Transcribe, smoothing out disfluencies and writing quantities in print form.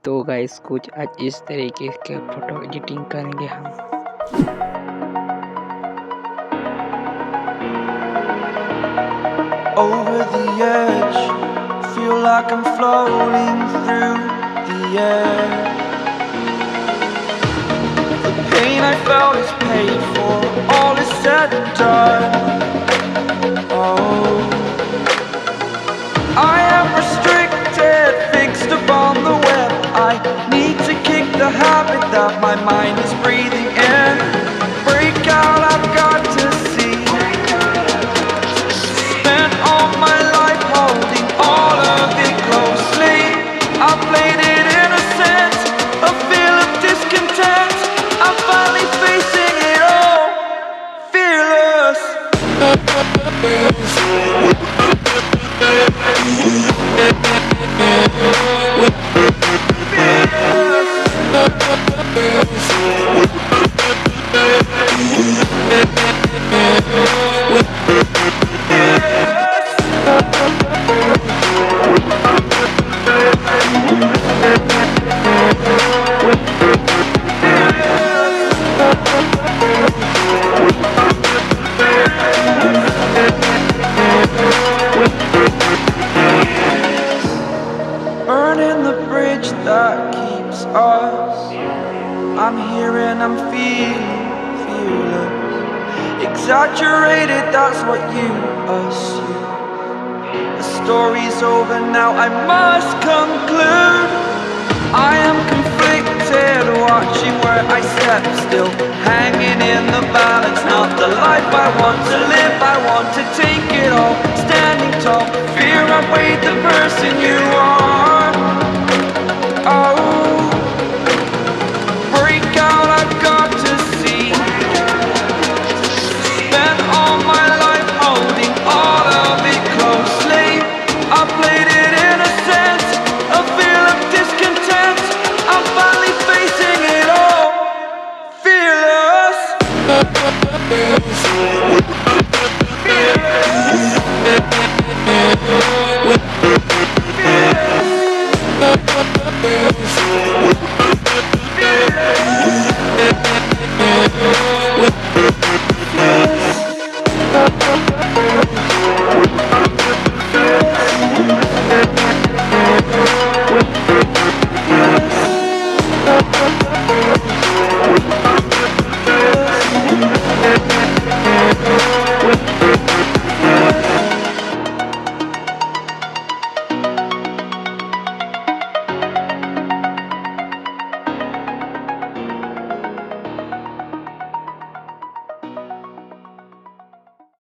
तो गाइस कुछ आज इस तरीके के फ़ोटो एडिटिंग करेंगे हम। Over the edge, feel like I'm floating through the air. The pain I felt is paid for, all is said and done. Oh, I am restricted, fixed upon the web. I need to kick the habit that my mind is breathing in. Break out, I've got to see. Spent all my life holding all of it closely. I played it innocent, a feel of discontent. I'm finally facing it all, fearless. Burning the bridge that keeps us. I'm here and I'm feeling fearless. Exaggerated, that's what you assume. The story's over now, I must conclude. I am conflicted, watching where I step still, hanging in the balance. Not the life I want to live, I want to take it all. Standing tall, fear I've weighed the person you are. Oh, break out, I've got to see. Spent all my life holding all of it closely. I played it innocent, a feel of discontent. I'm finally facing it all, fearless. Fearless.